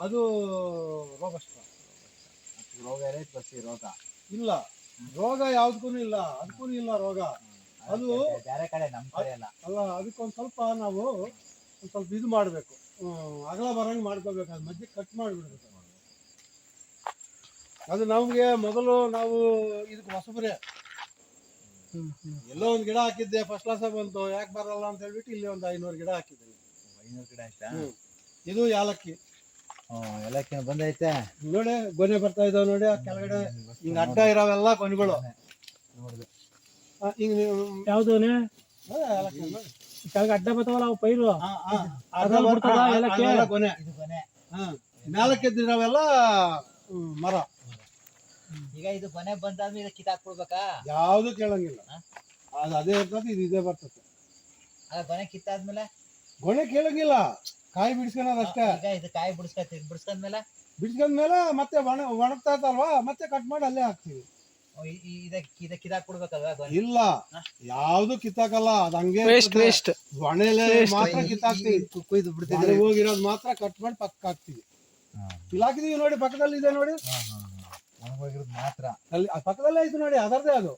ಅದು ರೋಗಸ್ಟ. ರೋಗ ಇರೈತೆ ಬಸ್ಸಿ ರೋಗ ಇಲ್ಲ, ರೋಗ ಯಾವ್ದಕ್ಕೂ ಇಲ್ಲ, ಅದಕ್ಕೂ ಇಲ್ಲ ರೋಗ. ಅದು ಬೇರೆ ಕಡೆ ನಮ್ಮ ಕಡೆ ಎಲ್ಲ ಅಲ್ಲ, ಅದಕ್ಕೊಂದು ಸ್ವಲ್ಪ ನಾವು ಒಂದು ಸ್ವಲ್ಪ ಇದು ಮಾಡಬೇಕು, ಅಗಲ ಬರಂಗೆ ಮಾಡ್ಕೋಬೇಕು. ಅದು ಮಧ್ಯೆ ಕಟ್ ಮಾಡಿಬಿಡ್ಬೇಕು. ಅದು ನಮಗೆ ಮೊದಲು ನಾವು ಇದಕ್ಕೆ ಹೊಸಬ್ರೆ, ಎಲ್ಲೋ ಒಂದು ಗಿಡ ಹಾಕಿದ್ದೆ, ಫಸ್ಟ್ ಕ್ಲಾಸ್ ಬಂತು, ಯಾಕೆ ಬರಲ್ಲ ಅಂತ ಹೇಳ್ಬಿಟ್ಟು ಇಲ್ಲಿ ಒಂದು 500 ಗಿಡ ಹಾಕಿದ್ದೀನಿ. 500 ಗಿಡ ಆಯ್ತಾ? ಇದು ಯಾಲಕ್ಕಿ. ಏಲಕ್ಕಿ ಬಂದೈತೆ ನೋಡಿ, ಗೊನೆ ಬರ್ತಾ ಇದಾವೆ ನೋಡಿ. ಆ ಕೆಳಗಡೆ ಹಿಂಗ ಅಡ್ಡ ಇರೋವೆಲ್ಲ ಗೊನೆಗಳು. ಹಿಂಗ ಯಾವ್ದು ಕೆಳಗೆ ಅಡ್ಡ ಬರ್ತಾವಲ್ಲ ಅವು ಪೈರು, ಗೊನೆ. ಮೇಲಕ್ಕೆ ಎದ್ದಿರೋವೆಲ್ಲ ಮರ. ಈಗ ಇದು ಕೊನೆ ಬಂದಾದ್ಮೇಲೆ ಕಿತ್ತಾಕ್ಬಿಡ್ಬೇಕಾ? ಯಾವ್ದು ಕೇಳಂಗಿಲ್ಲ, ಅದು ಅದೇ ಇರ್ತದೆ, ಇದು ಇದೇ ಬರ್ತದೆ. ಕೊನೆ ಕಿತ್ತಾದ್ಮೇಲೆ ಗೊನೆ ಕೇಳಂಗಿಲ್ಲ, ಕಾಯಿ ಬಿಡಿಸ್ಕೊಳೋದು ಅಷ್ಟೇ. ಈಗ ಇದು ಕಾಯಿ ಬಿಡಿಸ್ಕೊಂಡ್ಮೇಲೆ ಮತ್ತೆ ಒಣಗ್ತಾ ಇರ್ತಲ್ವಾ, ಮತ್ತೆ ಕಟ್ ಮಾಡಿ ಅಲ್ಲೇ ಹಾಕ್ತಿವಿ. ಕಿತ್ತಾಕ್ಬಿಡ್ಬೇಕಲ್ವಾ? ಇಲ್ಲ, ಯಾವ್ದು ಕಿತ್ತಾಕಲ್ಲ, ಅದು ಹಂಗೆ ಒಣೆಲೆ ಮಾತ್ರ ಕಿತ್ತಾಕ್ತಿವಿ. ಕುಯ್ದು ಬಿಡ್ತೀವಿ, ಹೋಗಿರೋದು ಮಾತ್ರ ಕಟ್ ಮಾಡಿ ಪಕ್ಕ ಹಾಕ್ತಿವಿ. ಇಲ್ಲಿ ಹಾಕಿದೀವಿ ನೋಡಿ, ಪಕ್ಕದಲ್ಲಿ ಇದೆ ನೋಡಿ, ಮಾತ್ರ ಅಲ್ಲಿ ಪಕ್ಕದಲ್ಲೇ ಐತೆ ನೋಡಿ, ಅದರದೇ ಅದು.